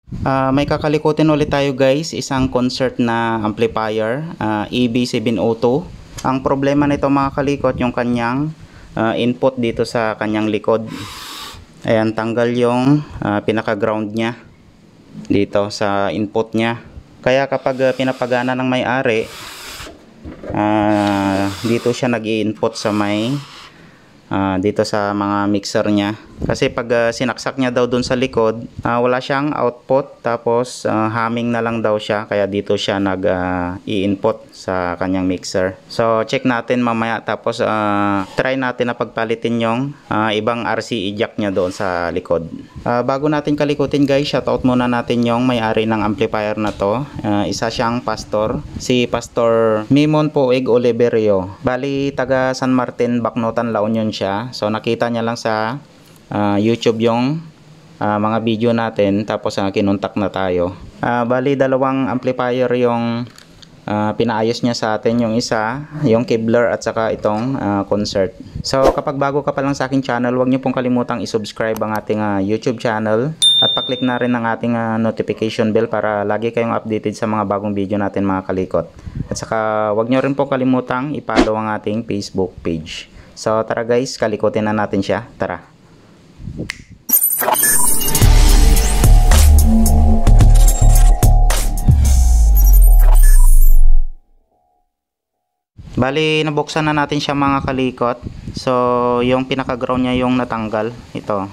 May kakalikutin ulit tayo guys, isang concert na amplifier, EB702. Ang problema nito mga kalikot, yung kanyang input dito sa kanyang likod. Ayan, tanggal yung pinaka ground niya dito sa input niya. Kaya kapag pinapagana ng may-ari, dito siya nag-i-input sa may dito sa mga mixer niya. Kasi pag sinaksak niya daw dun sa likod, wala siyang output, tapos humming na lang daw siya, kaya dito siya nag i-input sa kanyang mixer. So check natin mamaya, tapos try natin na pagpalitin yung ibang RCA jack niya doon sa likod. Bago natin kalikutin guys, shoutout muna natin yung may-ari ng amplifier na to. Isa siyang pastor, si Pastor Mimon Poig Oliverio. Bali taga San Martin, Bacnotan, La Union siya. So nakita niya lang sa YouTube yung mga video natin, tapos kinontak na tayo. Bali dalawang amplifier yung pinaayos niya sa atin, yung isa yung Kevlar at saka itong concert. So kapag bago ka pa lang sa aking channel, huwag niyo pong kalimutang i-subscribe ang ating YouTube channel at pa-click na rin ang ating notification bell para lagi kayong updated sa mga bagong video natin mga kalikot. At saka huwag niyo rin pong kalimutang i-follow ang ating Facebook page. So tara guys, kalikutin na natin siya. Tara. Bali nabuksan na natin siya mga kalikot. So yung pinaka ground niya yung natanggal. Ito.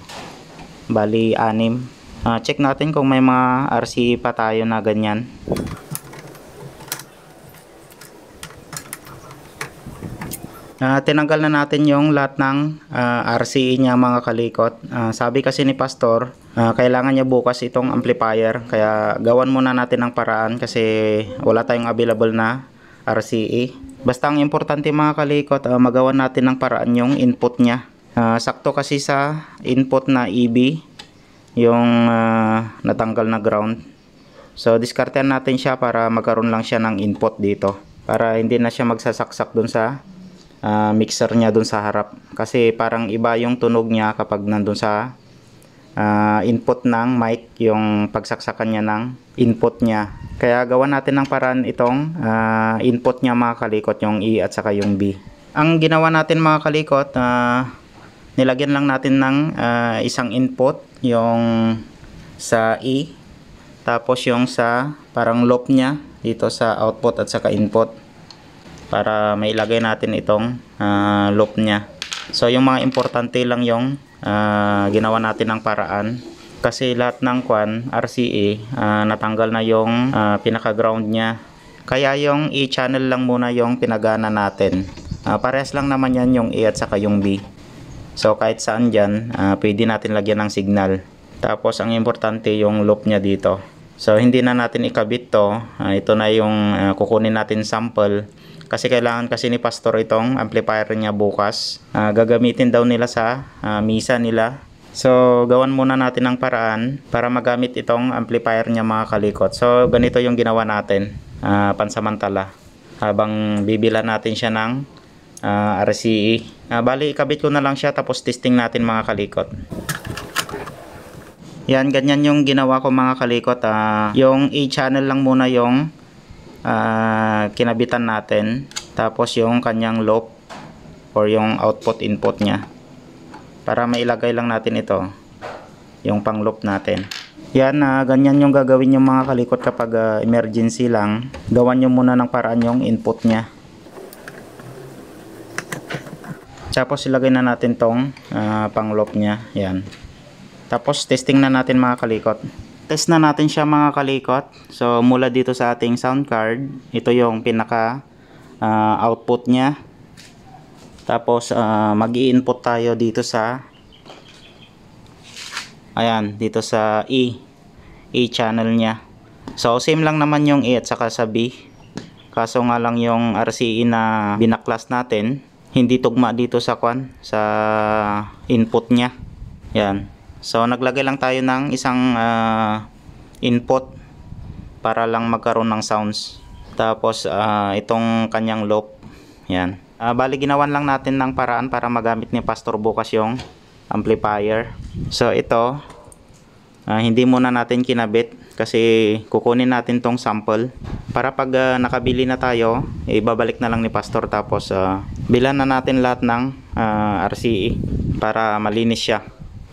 Bali 6. Check natin kung may mga RCA pa tayo na ganyan. Tinanggal na natin yung lahat ng RCA niya mga kalikot. Sabi kasi ni Pastor, kailangan niya bukas itong amplifier, kaya gawan muna natin ng paraan kasi wala tayong available na RCA. Basta ang importante mga kalikot, magawan natin ng paraan yung input niya. Sakto kasi sa input na EB yung natanggal na ground. So diskartehan natin siya para magkaroon lang siya ng input dito, para hindi na siya magsasaksak dun sa mixer niya dun sa harap. Kasi parang iba yung tunog niya kapag nandun sa input ng mic, yung pagsaksakan niya ng input niya. Kaya gawa natin ng paraan itong input niya mga kalikot, yung E at saka yung B. Ang ginawa natin mga kalikot, nilagyan lang natin ng isang input, yung sa E, tapos yung sa parang loop niya dito sa output at saka input, para mailagay natin itong loop niya. So yung mga importante lang yung ginawa natin ng paraan, kasi lahat ng RCA natanggal na yung pinaka ground niya, kaya yung E channel lang muna yung pinagana natin. Parehas lang naman yan, yung E at saka yung B. So kahit saan dyan pwede natin lagyan ng signal. Tapos ang importante yung loop niya dito. So hindi na natin ikabit to. Ito na yung kukunin natin sample, kasi kailangan kasi ni Pastor itong amplifier niya bukas. Gagamitin daw nila sa misa nila. So gawan muna natin ng paraan para magamit itong amplifier niya mga kalikot. So ganito yung ginawa natin pansamantala, habang bibila natin siya ng RCA. Bali ikabit ko na lang siya, tapos testing natin mga kalikot. Yan, ganyan yung ginawa ko mga kalikot. Yung A channel lang muna yung kinabitan natin, tapos yung kanyang loop or yung output input niya, para mailagay lang natin ito, yung pang loop natin. Yan, ganyan yung gagawin yung mga kalikot kapag emergency lang. Gawan nyo muna ng paraan yung input niya. Tapos ilagay na natin tong pang loop niya. Yan. Tapos testing na natin mga kalikot. Test na natin siya mga kalikot. So mula dito sa ating sound card, ito yung pinaka output niya. Tapos mag-i-input tayo dito sa ayan, dito sa E channel niya. So same lang naman yung E at saka sa B. Kaso nga lang yung RCA na binaklas natin hindi tugma dito sa sa input niya. Yan. So naglagay lang tayo ng isang input para lang magkaroon ng sounds. Tapos itong kanyang loop. Yan. Bali ginawan lang natin ng paraan para magamit ni Pastor bukas yung amplifier. So ito Hindi muna natin kinabit kasi kukunin natin tong sample para pag nakabili na tayo, ibabalik na lang ni Pastor, tapos bilan na natin lahat ng RCE para malinis siya.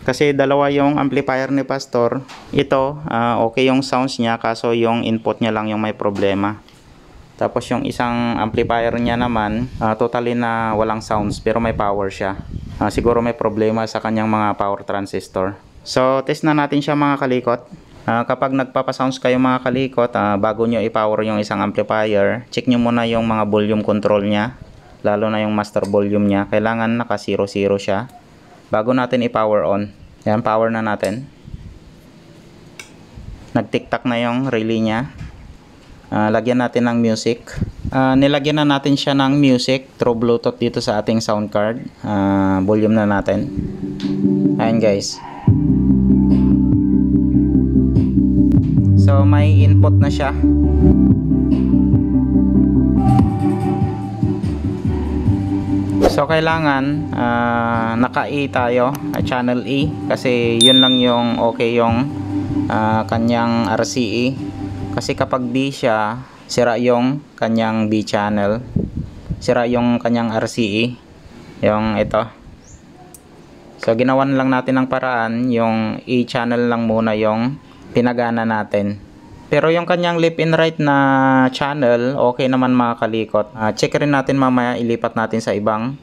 Kasi dalawa yung amplifier ni Pastor. Ito okay yung sounds niya, kaso yung input niya lang yung may problema. Tapos yung isang amplifier niya naman totally na walang sounds pero may power siya. Siguro may problema sa kanyang mga power transistor. So test na natin siya mga kalikot. Kapag nagpapasounds kayo mga kalikot, bago nyo i-power yung isang amplifier, check nyo muna yung mga volume control nya, lalo na yung master volume nya. Kailangan naka 0-0 siya bago natin i-power on. Yan, power na natin. Nag-tick-tock na yung relay nya. Lagyan natin ng music. Nilagyan na natin siya ng music through Bluetooth dito sa ating sound card. Volume na natin. Ayan guys. So may input na siya. So kailangan naka-E tayo, channel E, kasi yun lang yung okay yung kanyang RCE. Kasi kapag D siya, sira yung kanyang B channel, sira yung kanyang RCE, yung ito. So ginawan lang natin ng paraan, yung E channel lang muna yung pinagana natin. Pero yung kanyang left and right na channel, okay naman mga kalikot. Check rin natin mamaya, ilipat natin sa ibang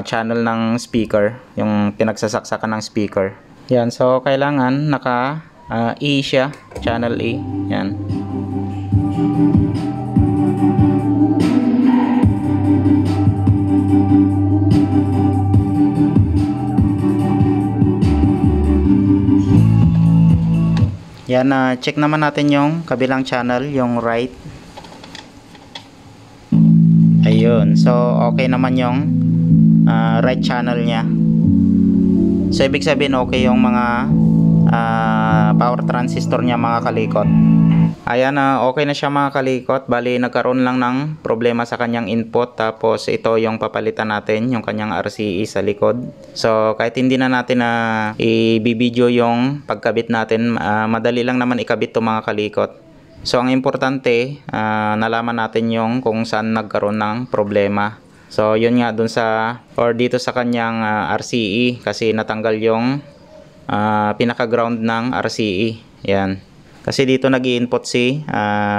channel ng speaker, yung pinagsasaksakan ng speaker. Yan, so kailangan naka E siya, channel E. Yan. Yan, check naman natin yung kabilang channel, yung right. Ayun, so okay naman yung right channel nya. So ibig sabihin okay yung mga power transistor nya mga kalikot. Ayan, okay na siya mga kalikot. Bali nagkaroon lang ng problema sa kanyang input, tapos ito yung papalitan natin, yung kanyang RCE sa likod. So kahit hindi na natin i-video yung pagkabit natin, madali lang naman ikabit to mga kalikot. So ang importante, nalaman natin yung kung saan nagkaroon ng problema. So yun nga dun sa, or dito sa kanyang RCE, kasi natanggal yung pinaka ground ng RCE. Yan. Kasi dito nag-i-input si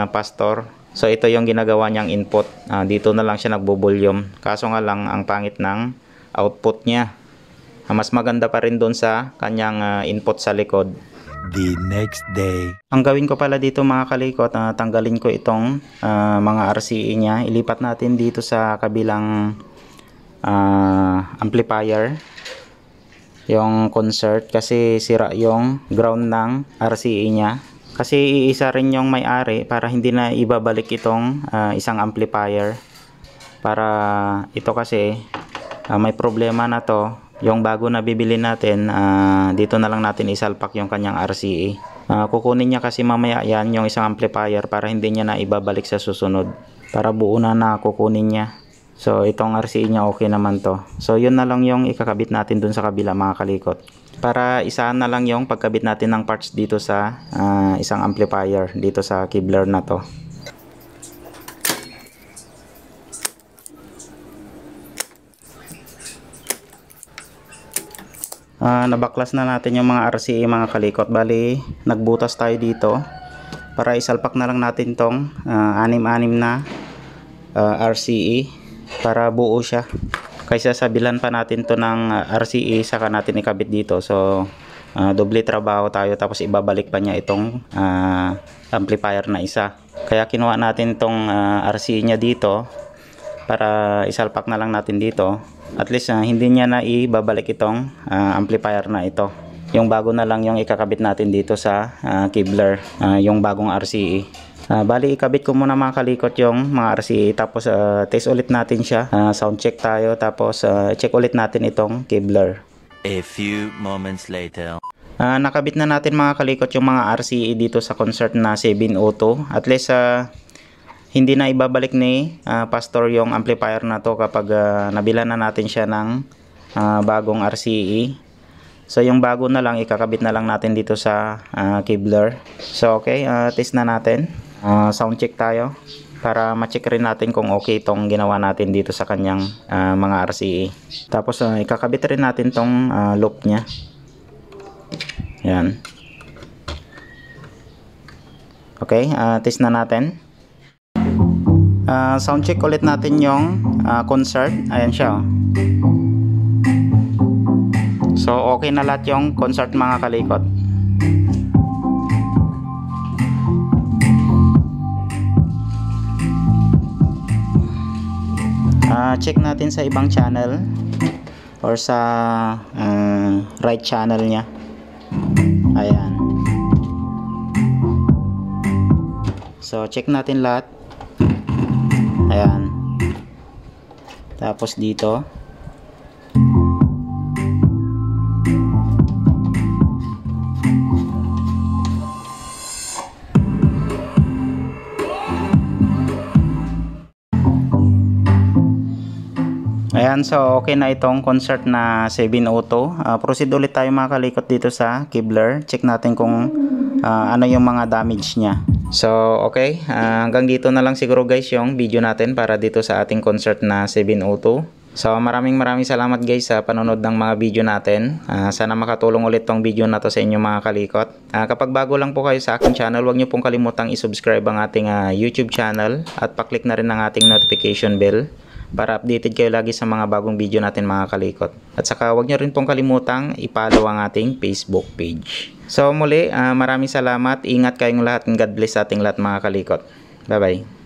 Pastor. So ito yung ginagawa niyang input. Dito na lang siya nagbo-volume. Kaso nga lang ang pangit ng output niya. Mas maganda pa rin doon sa kanyang input sa likod. The next day. Ang gawin ko pala dito mga kalikot, tanggalin ko itong mga RCE niya. Ilipat natin dito sa kabilang amplifier, yung concert, kasi sira yung ground ng RCE niya. Kasi iisa rin yung may-ari para hindi na ibabalik itong isang amplifier. Para ito kasi may problema na to. Yung bago na bibili natin, dito na lang natin isalpak yung kanyang RCE. Kukunin niya kasi mamaya yan yung isang amplifier para hindi niya na ibabalik sa susunod. Para buo na kukunin niya. So itong RCE niya okay naman to. So yun na lang yung ikakabit natin dun sa kabila mga kalikot. Para isahan na lang yung pagkabit natin ng parts dito sa isang amplifier dito sa Kevlar na to. Nabaklas na natin yung mga RCE mga kalikot. Bali nagbutas tayo dito para isalpak na lang natin tong anim-anim na RCE para buo siya, kaysa sabilan pa natin to ng RCE saka natin ikabit dito. So doble trabaho tayo, tapos ibabalik pa niya itong amplifier na isa. Kaya kinuha natin tong RCE niya dito para isalpak na lang natin dito. At least hindi niya na ibabalik itong amplifier na ito. Yung bago na lang yung ikakabit natin dito sa Kevlar, yung bagong RCE. Bali ikabit ko muna mga kalikot yung mga RCE, tapos test ulit natin siya, sound check tayo, tapos check ulit natin itong Kevlar. A few moments later. Nakabit na natin mga kalikot yung mga RCE dito sa concert na 702. At least hindi na ibabalik ni Pastor yung amplifier na to kapag nabila na natin siya ng bagong RCE. So yung bago na lang, ikakabit na lang natin dito sa Kevlar. So okay, test na natin. Sound check tayo para ma-check rin natin kung okay itong ginawa natin dito sa kanyang mga RCA. Tapos ikakabit rin natin tong loop nya. Yan. Okay, test na natin. Sound check ulit natin yung concert. Ayan siya. So okay na lahat yung concert mga kalikot. Check natin sa ibang channel or sa right channel nya. Ayan. So check natin lahat. Ayan. Tapos dito. Ayan, so okay na itong concert na 702. Proceed ulit tayo mga kalikot dito sa Kevlar. Check natin kung ano yung mga damage niya. So okay, hanggang dito na lang siguro guys yung video natin para dito sa ating concert na 702. So maraming salamat guys sa panonood ng mga video natin. Sana makatulong ulit tong video na to sa inyo mga kalikot. Kapag bago lang po kayo sa aking channel, huwag nyo pong kalimutang isubscribe ang ating YouTube channel at paklik na rin ang ating notification bell para updated kayo lagi sa mga bagong video natin mga kalikot. At saka huwag nyo rin pong kalimutang i-follow ang ating Facebook page. So muli, maraming salamat. Ingat kayong lahat and God bless sa ating lahat mga kalikot. Bye bye.